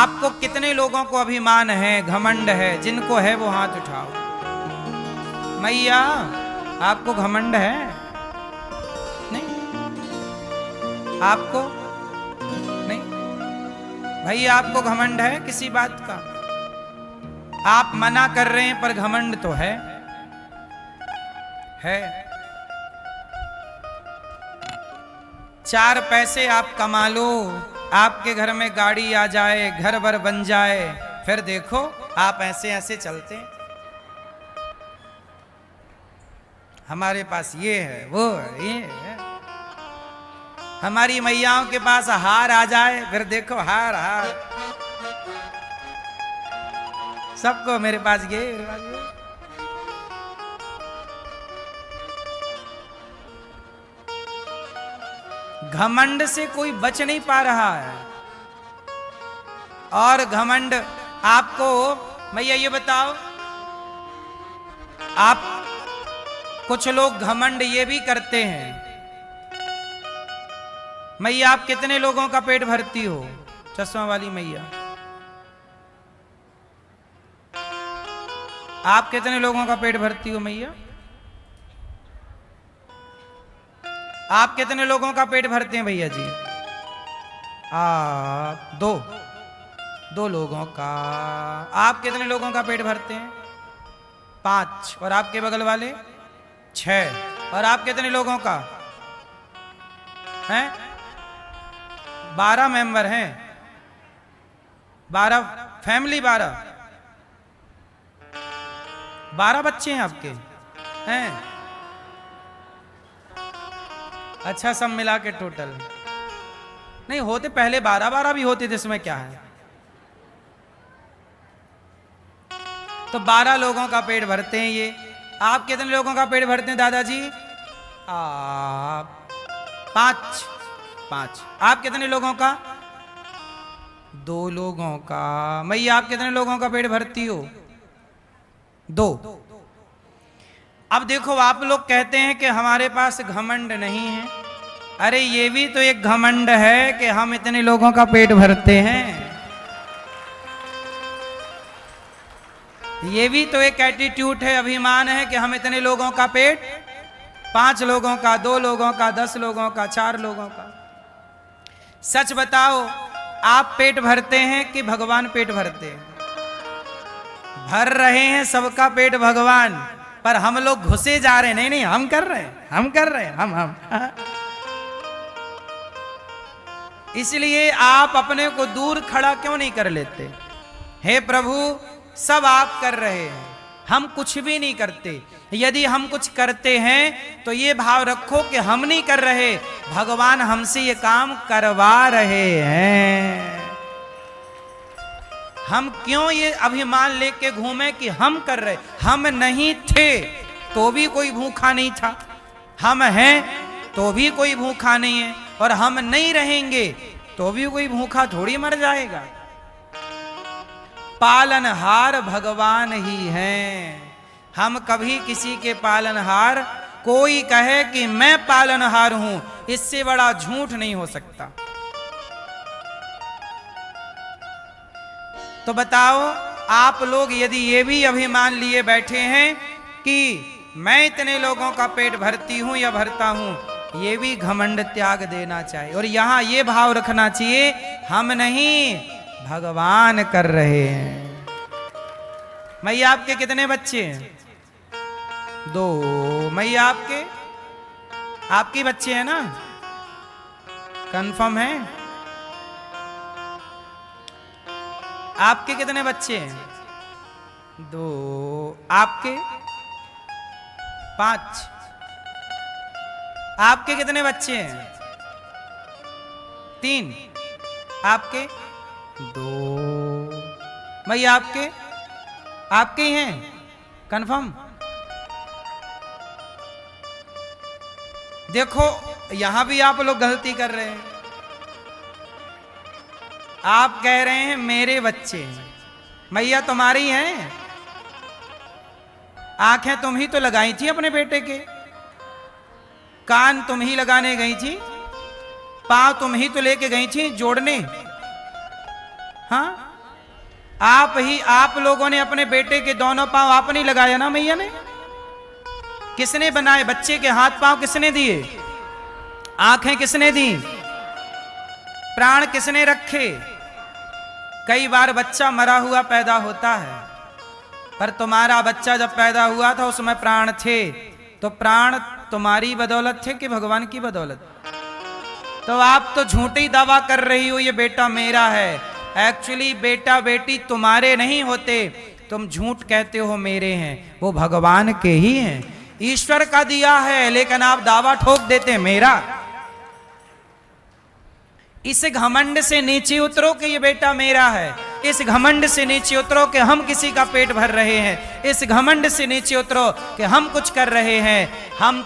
आपको कितने लोगों को अभिमान है, घमंड है? जिनको है वो हाथ उठाओ। मैया आपको घमंड है? नहीं, आपको नहीं? भैया आपको घमंड है किसी बात का? आप मना कर रहे हैं पर घमंड तो है। चार पैसे आप कमा लो, आपके घर में गाड़ी आ जाए, घर भर बन जाए, फिर देखो आप ऐसे ऐसे चलते। हमारे पास ये है, वो है, ये है। हमारी मैयाओं के पास हार आ जाए, फिर देखो हार हार। सबको मेरे पास ये, मेरे पास ये। घमंड से कोई बच नहीं पा रहा है। और घमंड आपको, भैया ये बताओ, आप कुछ लोग घमंड ये भी करते हैं। मैया आप कितने लोगों का पेट भरती हो? चश्मा वाली मैया, आप कितने लोगों का पेट भरती हो? मैया आप कितने लोगों का पेट भरते हैं? भैया जी आप दो लोगों का। आप कितने लोगों का पेट भरते हैं? 5। और आपके बगल वाले 6। और आप कितने लोगों का हैं? 12 मेंबर हैं। 12 फैमिली, 12 बच्चे हैं आपके हैं? अच्छा, सब मिला के टोटल नहीं होते, पहले 12 भी होते थे, इसमें क्या है? तो 12 लोगों का पेट भरते हैं ये। आप कितने लोगों का पेट भरते हैं दादाजी? आप 5। आप कितने लोगों का? 2 लोगों का। मैया आप कितने लोगों का पेट भरती हो? 2। अब देखो, आप लोग कहते हैं कि हमारे पास घमंड नहीं है। अरे ये भी तो एक घमंड है कि हम इतने लोगों का पेट भरते हैं। ये भी तो एक एटीट्यूड है, अभिमान है कि हम इतने लोगों का पेट, 5 लोगों का, 2 लोगों का, 10 लोगों का, 4 लोगों का। सच बताओ, आप पेट भरते हैं कि भगवान पेट भरते हैं? भर रहे हैं सबका पेट भगवान, पर हम लोग घुसे जा रहे हैं। नहीं नहीं, हम कर रहे हैं, हम कर रहे हैं, हम इसलिए आप अपने को दूर खड़ा क्यों नहीं कर लेते? हे प्रभु, सब आप कर रहे हैं, हम कुछ भी नहीं करते। यदि हम कुछ करते हैं तो ये भाव रखो कि हम नहीं कर रहे, भगवान हमसे ये काम करवा रहे हैं। हम क्यों ये अभिमान लेके घूमे कि हम कर रहे? हम नहीं थे तो भी कोई भूखा नहीं था, हम हैं तो भी कोई भूखा नहीं है, और हम नहीं रहेंगे तो भी कोई भूखा थोड़ी मर जाएगा। पालनहार भगवान ही हैं, हम कभी किसी के पालनहार, कोई कहे कि मैं पालनहार हूं, इससे बड़ा झूठ नहीं हो सकता। तो बताओ, आप लोग यदि ये भी अभिमान लिए बैठे हैं कि मैं इतने लोगों का पेट भरती हूं या भरता हूं, ये भी घमंड त्याग देना चाहिए। और यहां ये भाव रखना चाहिए, हम नहीं, भगवान कर रहे हैं। मैया आपके कितने बच्चे हैं? 2। मैया आपके बच्चे हैं ना? कंफर्म है? आपके कितने बच्चे हैं? 2। आपके? 5। आपके कितने बच्चे हैं? 3। आपके? 2। भैया आपके ही हैं? कंफर्म? देखो, यहां भी आप लोग गलती कर रहे हैं। आप कह रहे हैं मेरे बच्चे हैं। मैया तुम्हारी हैं? आंखें तुम ही तो लगाई थी अपने बेटे के, कान तुम ही लगाने गई थी, पांव तुम ही तो लेके गई थी जोड़ने। हाँ, आप लोगों ने अपने बेटे के दोनों पांव आप नहीं लगाया ना मैया ने? किसने बनाए? बच्चे के हाथ पांव किसने दिए? आंखें किसने दी? प्राण किसने रखे? कई बार बच्चा मरा हुआ पैदा होता है, पर तुम्हारा बच्चा जब पैदा हुआ था उसमें प्राण थे, तो प्राण तुम्हारी बदौलत थे कि भगवान की बदौलत? तो आप तो झूठी दावा कर रही हो ये बेटा मेरा है। एक्चुअली बेटा बेटी तुम्हारे नहीं होते, तुम झूठ कहते हो मेरे हैं, वो भगवान के ही हैं, ईश्वर का दिया है, लेकिन आप दावा ठोक देते मेरा। इस घमंड से नीचे उतरो कि ये बेटा मेरा है। इस घमंड से नीचे उतरो कि हम किसी का पेट भर रहे हैं। इस घमंड से नीचे उतरो कि हम कुछ कर रहे हैं। हम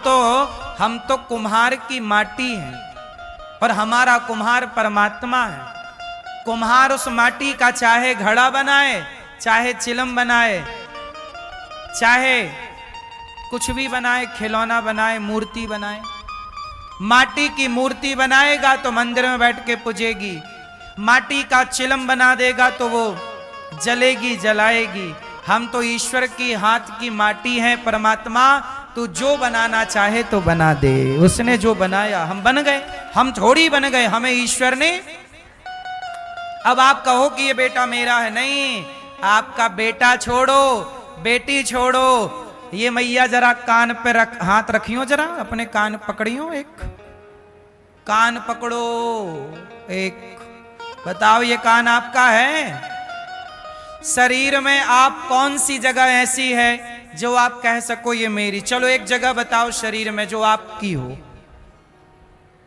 तो कुम्हार की माटी हैं और हमारा कुम्हार परमात्मा है। कुम्हार उस माटी का चाहे घड़ा बनाए, चाहे चिलम बनाए, चाहे कुछ भी बनाए, खिलौना बनाए, मूर्ति बनाए। माटी की मूर्ति बनाएगा तो मंदिर में बैठ के पूजेगी, माटी का चिलम बना देगा तो वो जलेगी जलाएगी। हम तो ईश्वर की हाथ की माटी हैं। परमात्मा तू जो बनाना चाहे तो बना दे। उसने जो बनाया हम बन गए, हम थोड़ी बन गए, हमें ईश्वर ने। अब आप कहो कि ये बेटा मेरा है, नहीं, आपका बेटा छोड़ो, बेटी छोड़ो। ये मैया जरा कान पे हाथ रखियो, जरा अपने कान पकड़ियो, एक कान पकड़ो, एक बताओ ये कान आपका है? शरीर में आप कौन सी जगह ऐसी है जो आप कह सको ये मेरी? चलो एक जगह बताओ शरीर में जो आपकी हो।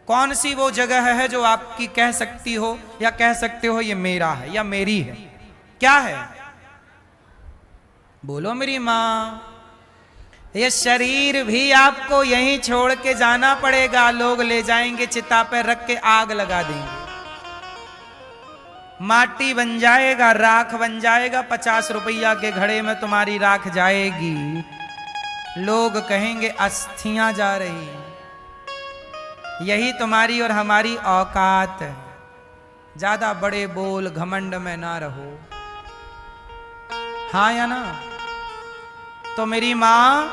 कौन सी वो जगह है जो आपकी कह सकती हो या कह सकते हो ये मेरा है या मेरी है? क्या है? बोलो मेरी मां। ये शरीर भी आपको यहीं छोड़ के जाना पड़ेगा। लोग ले जाएंगे, चिता पे रख के आग लगा देंगे, माटी बन जाएगा, राख बन जाएगा। 50 रुपया के घड़े में तुम्हारी राख जाएगी। लोग कहेंगे अस्थियां जा रही हैं। यही तुम्हारी और हमारी औकात है। ज्यादा बड़े बोल घमंड में ना रहो, हाँ या ना? तो मेरी मां,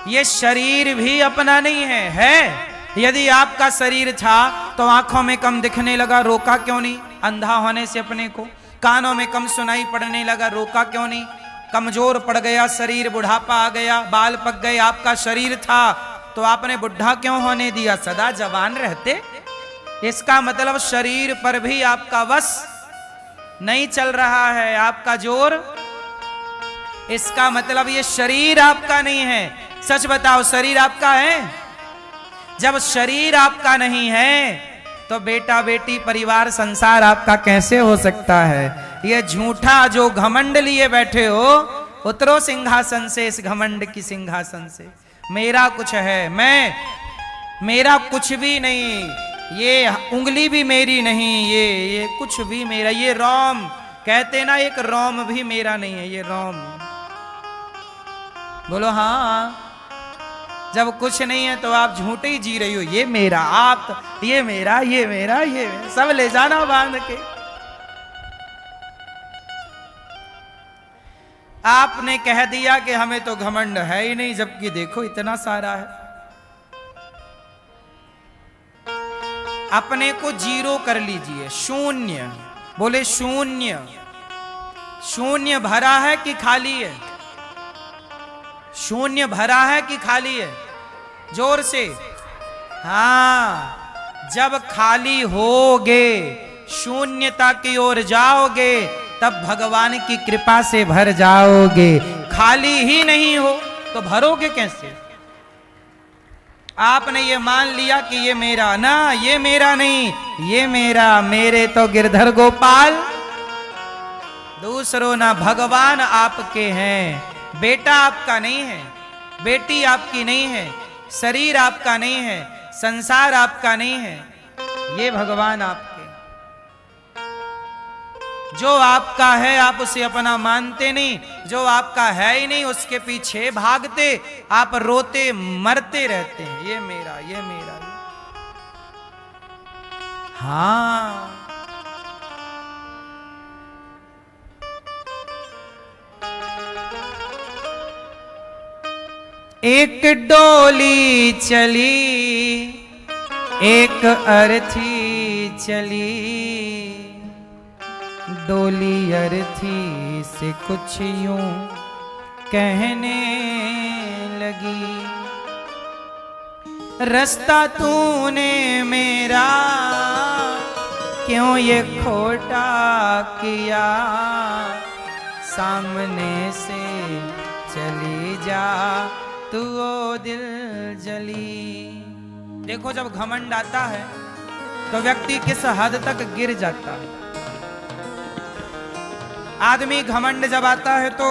ये शरीर भी अपना नहीं है। यदि आपका शरीर था तो आंखों में कम दिखने लगा, रोका क्यों नहीं? अंधा होने से अपने को। कानों में कम सुनाई पड़ने लगा, रोका क्यों नहीं? कमजोर पड़ गया शरीर, बुढ़ापा आ गया, बाल पक गए। आपका शरीर था तो आपने बुढ़ा क्यों होने दिया? सदा जवान रहते। इसका मतलब शरीर पर भी आपका वश नहीं चल रहा है, आपका जोर। इसका मतलब ये शरीर आपका नहीं है। सच बताओ, शरीर आपका है? जब शरीर आपका नहीं है तो बेटा बेटी परिवार संसार आपका कैसे हो सकता है? ये झूठा जो घमंड लिए बैठे हो, उतरो सिंहासन से, इस घमंड की सिंहासन से। मेरा कुछ है, मेरा कुछ भी नहीं। ये उंगली भी मेरी नहीं, ये कुछ भी मेरा। ये रोम कहते ना, एक रोम भी मेरा नहीं है, ये रोम। बोलो हाँ। जब कुछ नहीं है तो आप झूठे ही जी रही हो। ये मेरा, आप तो ये मेरा, ये मेरा, ये मेरा, सब ले जाना बांध के। आपने कह दिया कि हमें तो घमंड है ही नहीं, जबकि देखो इतना सारा है। अपने को जीरो कर लीजिए, शून्य। बोले शून्य। शून्य भरा है कि खाली है? शून्य भरा है कि खाली है? जोर से। हाँ, जब खाली होगे, शून्यता की ओर जाओगे, तब भगवान की कृपा से भर जाओगे। खाली ही नहीं हो तो भरोगे कैसे? आपने ये मान लिया कि ये मेरा, ना, ये मेरा नहीं, ये मेरा। मेरे तो गिरधर गोपाल, दूसरों ना। भगवान आपके हैं। बेटा आपका नहीं है, बेटी आपकी नहीं है, शरीर आपका नहीं है, संसार आपका नहीं है, ये भगवान आपके। जो आपका है आप उसे अपना मानते नहीं, जो आपका है ही नहीं उसके पीछे भागते, आप रोते मरते रहते हैं। ये मेरा, ये मेरा, ये। हाँ, एक डोली चली एक अर्थी चली, डोली अर्थी से कुछ यूं कहने लगी, रास्ता तूने मेरा क्यों ये खोटा किया, सामने से चली जा तू ओ दिल जली। देखो जब घमंड आता है तो व्यक्ति किस हद तक गिर जाता है। आदमी घमंड जब आता है तो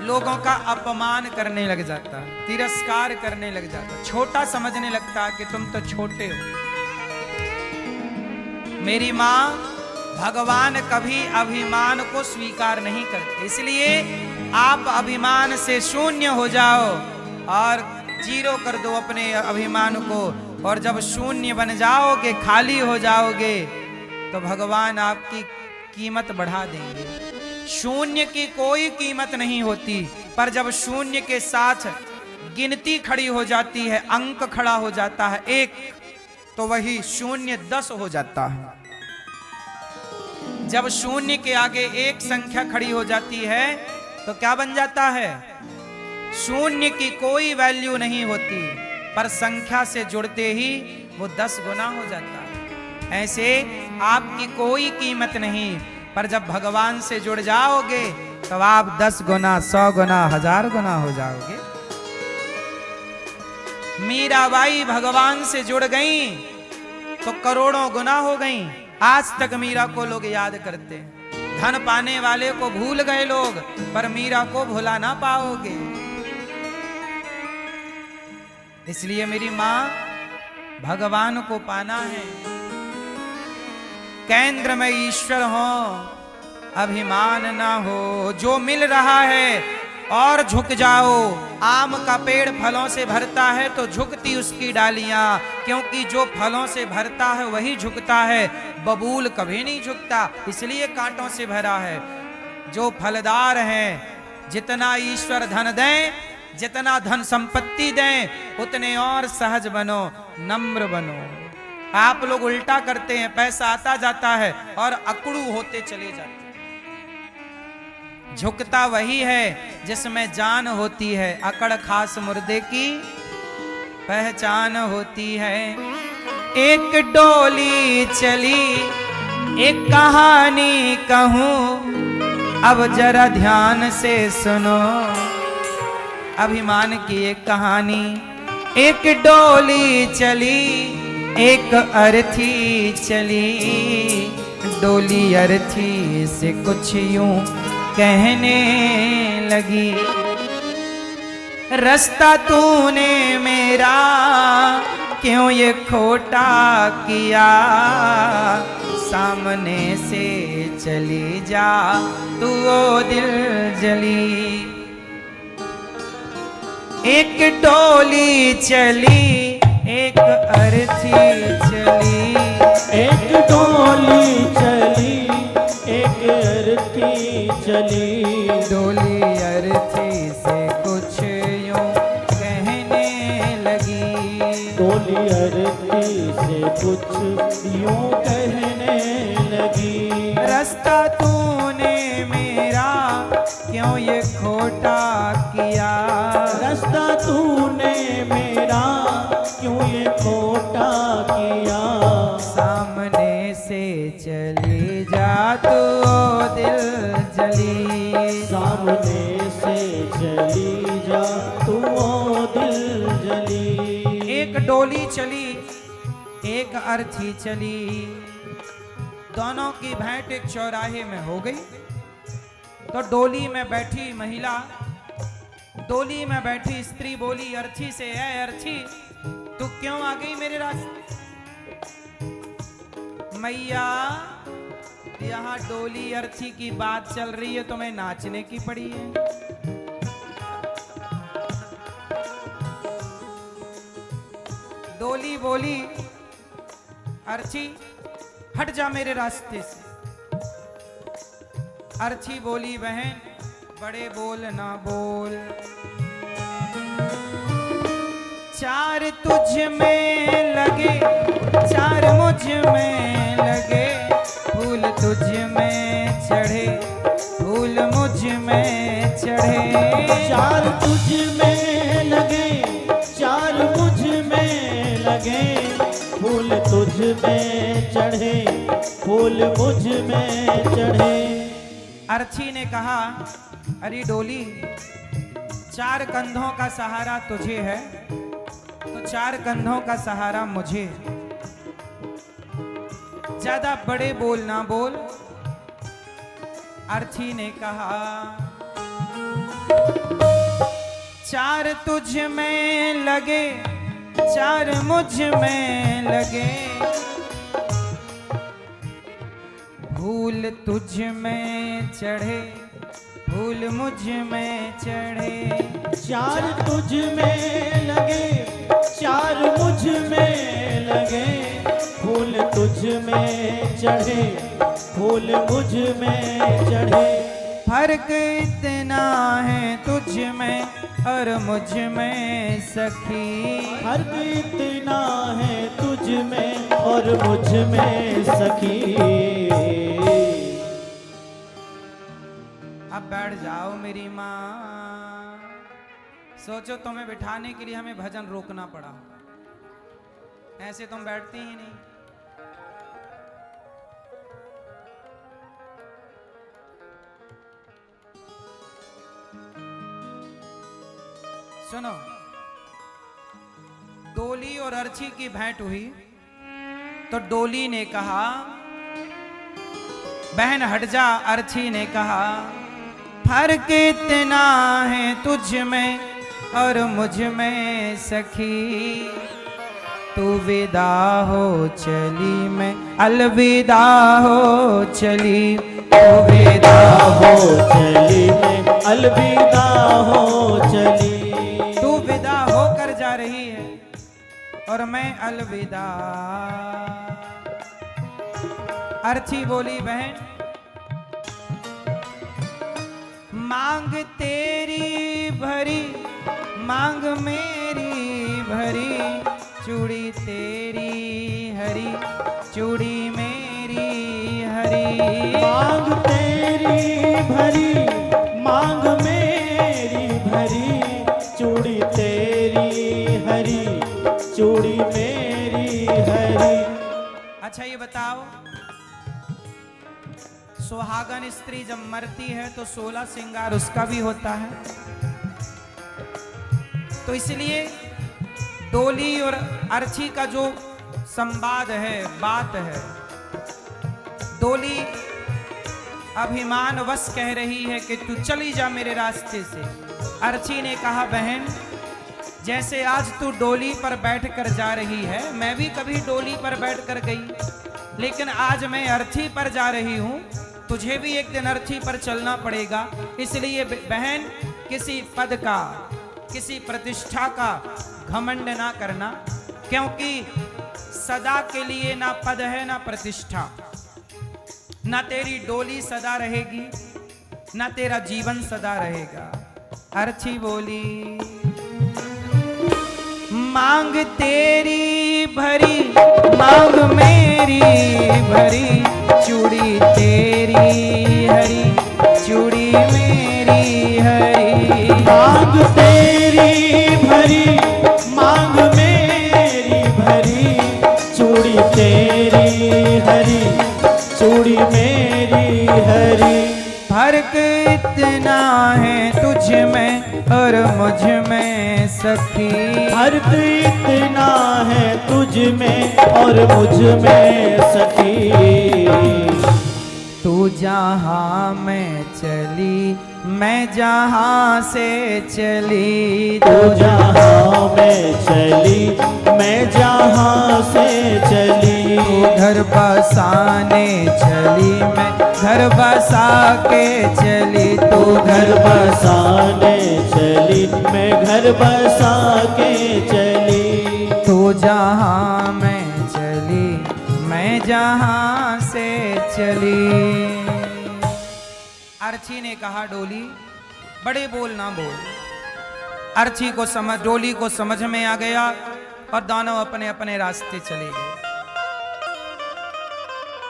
लोगों का अपमान करने लग जाता है, तिरस्कार करने लग जाता है, छोटा समझने लगता है कि तुम तो छोटे हो। मेरी मां, भगवान कभी अभिमान को स्वीकार नहीं करते, इसलिए आप अभिमान से शून्य हो जाओ और जीरो कर दो अपने अभिमान को, और जब शून्य बन जाओगे, खाली हो जाओगे, तो भगवान आपकी कीमत बढ़ा देंगे। शून्य की कोई कीमत नहीं होती, पर जब शून्य के साथ गिनती खड़ी हो जाती है, अंक खड़ा हो जाता है एक, तो वही शून्य 10 हो जाता है। जब शून्य के आगे एक संख्या खड़ी हो जाती है तो क्या बन जाता है? शून्य की कोई वैल्यू नहीं होती, पर संख्या से जुड़ते ही वो 10 गुना हो जाता है। ऐसे आपकी कोई कीमत नहीं, पर जब भगवान से जुड़ जाओगे तो आप 10 गुना, 100 गुना, 1000 गुना हो जाओगे। मीराबाई भगवान से जुड़ गई तो करोड़ों गुना हो गई। आज तक मीरा को लोग याद करते हैं। धन पाने वाले को भूल गए लोग, पर मीरा को भुला ना पाओगे। इसलिए मेरी मां, भगवान को पाना है, केंद्र में ईश्वर हो, अभिमान ना हो। जो मिल रहा है और झुक जाओ। आम का पेड़ फलों से भरता है तो झुकती उसकी डालियां, क्योंकि जो फलों से भरता है वही झुकता है, बबूल कभी नहीं झुकता, इसलिए कांटों से भरा है। जो फलदार हैं, जितना ईश्वर धन दें, जितना धन संपत्ति दें, उतने और सहज बनो, नम्र बनो। आप लोग उल्टा करते हैं, पैसा आता जाता है और अकड़ू होते चले जाते हैं। झुकता वही है जिसमें जान होती है, अकड़ खास मुर्दे की पहचान होती है। एक डोली चली एक कहानी कहूं, अब जरा ध्यान से सुनो। अभिमान की एक कहानी। एक डोली चली एक अर्थी चली, डोली अर्थी से कुछ यूं कहने लगी, रास्ता तूने मेरा क्यों ये खोटा किया, सामने से चली जा तू ओ दिल जली। एक डोली चली एक अर्थी चली, एक डोली चली एक अर्थी चली, डोली अर्थी से कुछ यूं कहने लगी, डोली अर्थी से कुछ यूं कहने लगी, रास्ता तूने मेरा क्यों ये खोटा किया, रास्ता तूने मेरा क्यों ये खोटा किया, सामने से चली जा तू ओ दिल जली, सामने से चली जा तू ओ दिल जली। एक डोली चली एक अर्थी चली, दोनों की भेंट एक चौराहे में हो गई। तो डोली में बैठी महिला, डोली में बैठी स्त्री बोली अर्थी से, ऐ अर्थी तू क्यों आ गई मेरे रास्ते? मैया, यहाँ डोली अर्थी की बात चल रही है, तुम्हें नाचने की पड़ी है। डोली बोली अर्थी हट जा मेरे रास्ते से। अर्थी बोली बहन बड़े बोल ना बोल, चार तुझ में लगे, चार मुझ में लगे, फूल तुझ में चढ़े, फूल मुझ में चढ़े। चार तुझ में लगे, चार मुझ में लगे, फूल तुझ में चढ़े, फूल मुझ में चढ़े। अर्थी ने कहा, अरे डोली, चार कंधों का सहारा तुझे है तो चार कंधों का सहारा मुझे। ज्यादा बड़े बोल ना बोल। अर्थी ने कहा, चार तुझ में लगे, चार मुझ में लगे, फूल तुझ में चढ़े, फूल मुझ में चढ़े। चार तुझ में लगे, चार मुझ में लगे, फूल तुझ में चढ़े, फूल मुझ में चढ़े। फर्क इतना है तुझ में और मुझ में सखी, फर्क इतना है तुझ में और मुझ में सखी। अब बैठ जाओ मेरी माँ। सोचो तुम्हें बिठाने के लिए हमें भजन रोकना पड़ा, ऐसे तुम बैठती ही नहीं। सुनो, डोली और अर्ची की भेंट हुई तो डोली ने कहा, बहन हट जा। अर्ची ने कहा, फर्क इतना है तुझ में और मुझ में सखी, तू विदा हो चली मैं अलविदा हो चली, तू विदा हो चली मैं अलविदा हो चली। तू विदा होकर जा रही है और मैं अलविदा। अर्ची बोली, बहन मांग तेरी भरी, मांग मेरी भरी, चूड़ी तेरी हरी, चूड़ी मेरी हरी। मांग तेरी भरी, मांग मेरी भरी, चूड़ी तेरी हरी, चूड़ी मेरी हरी। अच्छा ये बताओ, सुहागन स्त्री जब मरती है तो 16 श्रृंगार उसका भी होता है, तो इसलिए डोली और अर्ची का जो संवाद है, बात है, डोली अभिमानवश कह रही है कि तू चली जा मेरे रास्ते से। अर्ची ने कहा, बहन जैसे आज तू डोली पर बैठकर जा रही है, मैं भी कभी डोली पर बैठकर गई, लेकिन आज मैं अर्थी पर जा रही हूं, तुझे भी एक दिन अर्थी पर चलना पड़ेगा। इसलिए बहन किसी पद का, किसी प्रतिष्ठा का घमंड ना करना, क्योंकि सदा के लिए ना पद है ना प्रतिष्ठा, ना तेरी डोली सदा रहेगी, ना तेरा जीवन सदा रहेगा। अर्थी बोली, मांग तेरी भरी, मांग मेरी भरी, चूड़ी तेरी हरी, चूड़ी मेरी हरी। मांग तेरी भरी, मांग मेरी भरी, चूड़ी तेरी हरी, चूड़ी मेरी हरी। फर्क इतना है तुझ में और मुझ में सखी, फर्क इतना है तुझ में और मुझ में सखी। तू जहाँ मैं चली, मैं जहाँ से चली, तू जहाँ मैं चली, मैं जहाँ से चली। तू घर बसाने चली, मैं घर बसा के चली, तू घर बसाने चली, मैं घर बसा के चली। तू जहाँ मैं चली, मैं जहाँ से चली। अर्ची ने कहा, डोली बड़े बोल ना बोल, अर्थी को समझ, डोली को समझ में आ गया और दोनों अपने अपने रास्ते चले गए।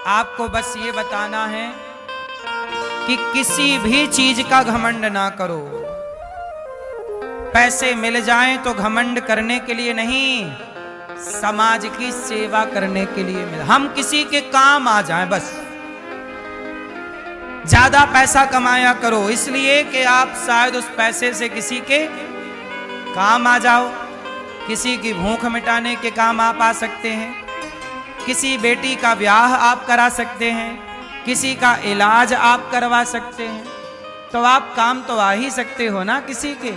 आपको बस ये बताना है कि किसी भी चीज का घमंड ना करो। पैसे मिल जाएं तो घमंड करने के लिए नहीं, समाज की सेवा करने के लिए मिल, हम किसी के काम आ जाएं बस। ज्यादा पैसा कमाया करो इसलिए कि आप शायद उस पैसे से किसी के काम आ जाओ, किसी की भूख मिटाने के काम आप आ सकते हैं, किसी बेटी का ब्याह आप करा सकते हैं, किसी का इलाज आप करवा सकते हैं, तो आप काम तो आ ही सकते हो ना किसी के।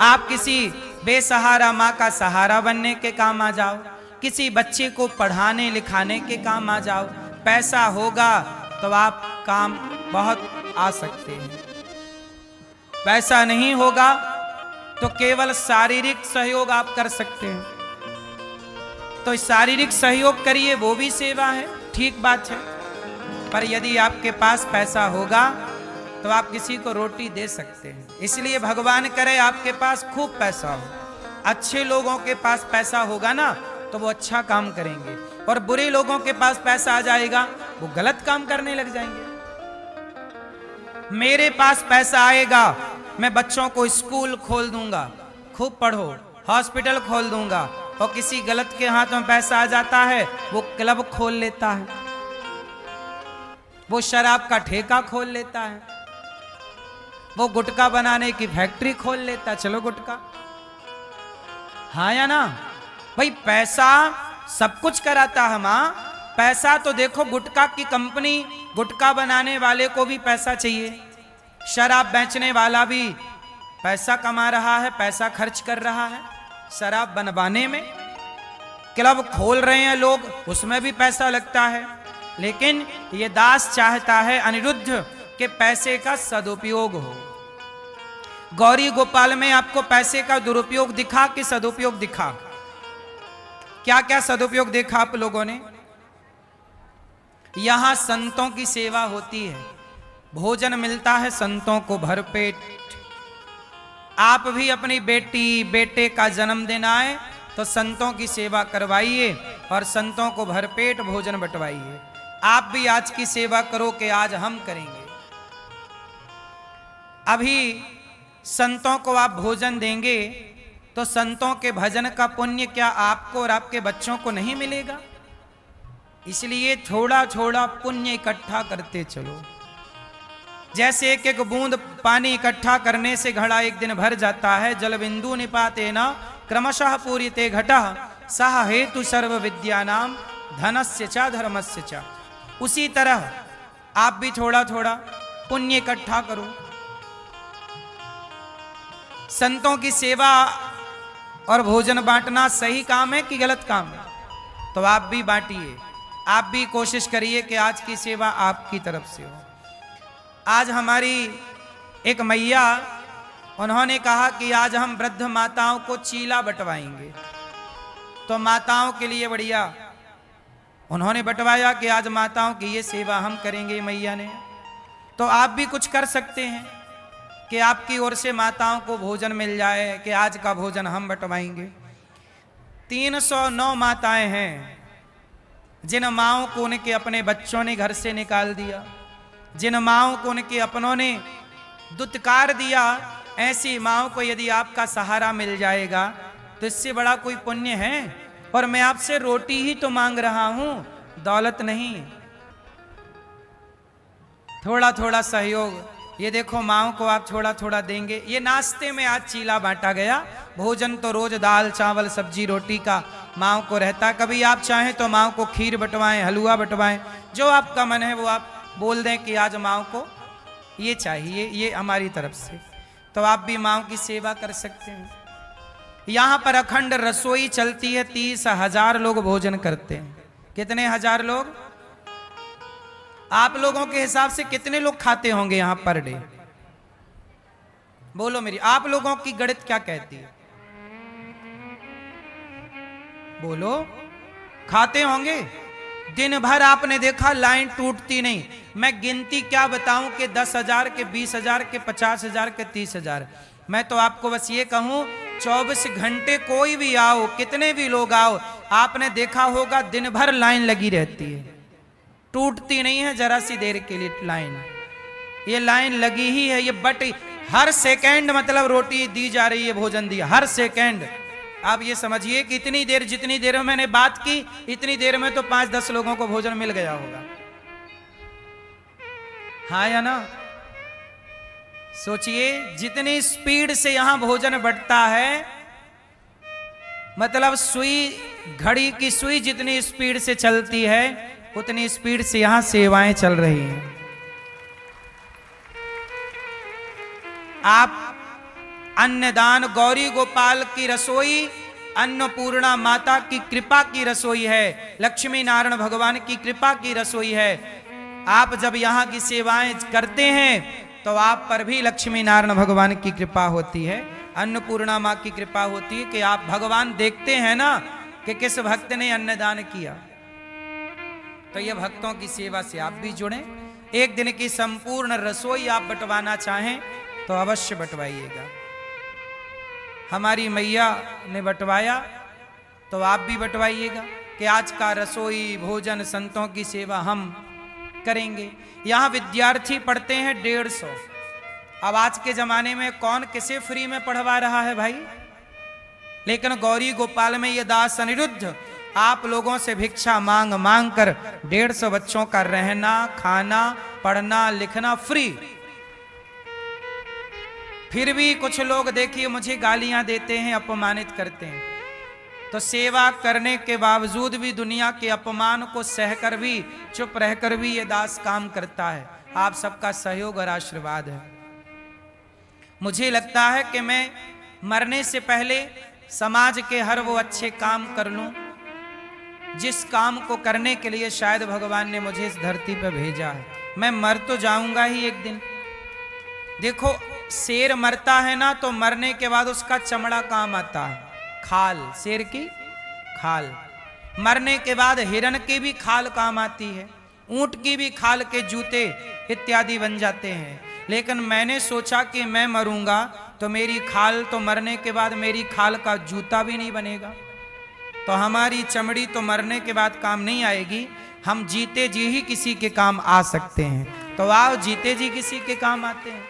आप किसी बेसहारा माँ का सहारा बनने के काम आ जाओ, किसी बच्चे को पढ़ाने लिखाने के काम आ जाओ। पैसा होगा तो आप काम बहुत आ सकते हैं, पैसा नहीं होगा तो केवल शारीरिक सहयोग आप कर सकते हैं। तो शारीरिक सहयोग करिए, वो भी सेवा है, ठीक बात है। पर यदि आपके पास पैसा होगा तो आप किसी को रोटी दे सकते हैं। इसलिए भगवान करे आपके पास खूब पैसा हो। अच्छे लोगों के पास पैसा होगा ना तो वो अच्छा काम करेंगे, और बुरे लोगों के पास पैसा आ जाएगा वो गलत काम करने लग जाएंगे। मेरे पास पैसा आएगा, मैं बच्चों को स्कूल खोल दूंगा, खूब पढ़ो, हॉस्पिटल खोल दूंगा, और किसी गलत के हाथ में पैसा आ जाता है वो क्लब खोल लेता है, वो शराब का ठेका खोल लेता है, वो गुटखा बनाने की फैक्ट्री खोल लेता है। चलो गुटखा, हाँ या ना भाई, पैसा सब कुछ कराता है। मां, पैसा तो देखो, गुटखा की कंपनी, गुटखा बनाने वाले को भी पैसा चाहिए, शराब बेचने वाला भी पैसा कमा रहा है, पैसा खर्च कर रहा है शराब बनवाने में। क्लब खोल रहे हैं लोग, उसमें भी पैसा लगता है। लेकिन ये दास चाहता है अनिरुद्ध के पैसे का सदुपयोग हो। गौरी गोपाल में आपको पैसे का दुरुपयोग दिखा कि सदुपयोग दिखा? क्या क्या सदुपयोग देखा आप लोगों ने? यहां संतों की सेवा होती है, भोजन मिलता है संतों को भरपेट। आप भी अपनी बेटी बेटे का जन्मदिन आए तो संतों की सेवा करवाइए और संतों को भरपेट भोजन बंटवाइए। आप भी आज की सेवा करो कि आज हम करेंगे। अभी संतों को आप भोजन देंगे तो संतों के भजन का पुण्य क्या आपको और आपके बच्चों को नहीं मिलेगा? इसलिए थोड़ा थोड़ा पुण्य इकट्ठा करते चलो। जैसे एक एक बूंद पानी इकट्ठा करने से घड़ा एक दिन भर जाता है। जल बिंदु निपाते न क्रमशः पूरिते घटः सह हेतु सर्व विद्यानाम धनस्य च धर्मस्य च। उसी तरह आप भी थोड़ा थोड़ा पुण्य इकट्ठा करो। संतों की सेवा और भोजन बांटना सही काम है कि गलत काम है? तो आप भी बांटिए, आप भी कोशिश करिए कि आज की सेवा आपकी तरफ से हो। आज हमारी एक मैया, उन्होंने कहा कि आज हम वृद्ध माताओं को चीला बंटवाएंगे। तो माताओं के लिए बढ़िया उन्होंने बंटवाया कि आज माताओं की ये सेवा हम करेंगे मैया ने। तो आप भी कुछ कर सकते हैं कि आपकी ओर से माताओं को भोजन मिल जाए कि आज का भोजन हम बंटवाएंगे। 309 माताएं हैं जिन माओं को उनके अपने बच्चों ने घर से निकाल दिया, जिन माओं को उनके अपनों ने दुत्कार दिया। ऐसी माओं को यदि आपका सहारा मिल जाएगा तो इससे बड़ा कोई पुण्य है? और मैं आपसे रोटी ही तो मांग रहा हूं, दौलत नहीं। थोड़ा थोड़ा सहयोग, ये देखो माओं को आप थोड़ा थोड़ा देंगे। ये नाश्ते में आज चीला बांटा गया। भोजन तो रोज दाल चावल सब्जी रोटी का माओं को रहता। कभी आप चाहें तो माओं को खीर बंटवाएं, हलवा बंटवाएं, जो आपका मन है वो आप बोल दें कि आज माओं को ये चाहिए, ये हमारी तरफ से। तो आप भी माओं की सेवा कर सकते हैं। यहाँ पर अखंड रसोई चलती है, 30,000 लोग भोजन करते हैं। कितने हजार लोग? आप लोगों के हिसाब से कितने लोग खाते होंगे यहाँ पर डे? बोलो मेरी, आप लोगों की गणित क्या कहती है? बोलो, खाते होंगे। दिन भर आपने देखा लाइन टूटती नहीं। मैं गिनती क्या बताऊं कि 10,000 के 20,000 के 50,000 के 30,000। मैं तो आपको बस ये कहूं 24 घंटे कोई भी आओ, कितने भी लोग आओ, आपने देखा होगा दिन भर लाइन लगी रहती है, टूटती नहीं है जरा सी देर के लिए लाइन। ये लाइन लगी ही है, ये बट हर सेकंड मतलब रोटी दी जा रही है, भोजन दिया हर सेकंड। आप ये समझिए कि इतनी देर, जितनी देर में मैंने बात की, इतनी देर में तो 5-10 लोगों को भोजन मिल गया होगा। हाँ या ना? सोचिए जितनी स्पीड से यहां भोजन बढ़ता है, मतलब सुई, घड़ी की सुई जितनी स्पीड से चलती है, उतनी स्पीड से यहां सेवाएं चल रही हैं। आप अन्नदान, गौरी गोपाल की रसोई अन्नपूर्णा माता की कृपा की रसोई है, लक्ष्मी नारायण भगवान की कृपा की रसोई है। आप जब यहाँ की सेवाएं करते हैं तो आप पर भी लक्ष्मी नारायण भगवान की कृपा होती है, अन्नपूर्णा माँ की कृपा होती है कि आप भगवान देखते हैं ना कि किस भक्त ने अन्नदान किया। तो ये भक्तों की सेवा से आप भी जुड़ें। एक दिन की संपूर्ण रसोई आप बंटवाना चाहें तो अवश्य बंटवाइएगा। हमारी मैया ने बंटवाया तो आप भी बंटवाइएगा कि आज का रसोई भोजन संतों की सेवा हम करेंगे। यहाँ विद्यार्थी पढ़ते हैं 150। अब आज के जमाने में कौन किसे फ्री में पढ़वा रहा है भाई? लेकिन गौरी गोपाल में ये दास अनिरुद्ध आप लोगों से भिक्षा मांग मांग कर 150 बच्चों का रहना, खाना, पढ़ना, लिखना फ्री। फिर भी कुछ लोग देखिए मुझे गालियां देते हैं, अपमानित करते हैं। तो सेवा करने के बावजूद भी, दुनिया के अपमान को सहकर भी, चुप रहकर भी ये दास काम करता है। आप सबका सहयोग और आशीर्वाद है। मुझे लगता है कि मैं मरने से पहले समाज के हर वो अच्छे काम कर लूं जिस काम को करने के लिए शायद भगवान ने मुझे इस धरती पर भेजा है। मैं मर तो जाऊंगा ही एक दिन। देखो शेर मरता है ना तो मरने के बाद उसका चमड़ा काम आता है, खाल, शेर की खाल। मरने के बाद हिरण की भी खाल काम आती है, ऊंट की भी खाल के जूते इत्यादि बन जाते हैं। लेकिन मैंने सोचा कि मैं मरूंगा तो मेरी खाल, तो मरने के बाद मेरी खाल का जूता भी नहीं बनेगा, तो हमारी चमड़ी तो मरने के बाद काम नहीं आएगी। हम जीते जी ही किसी के काम आ सकते हैं। तो आओ जीते जी किसी के काम आते हैं।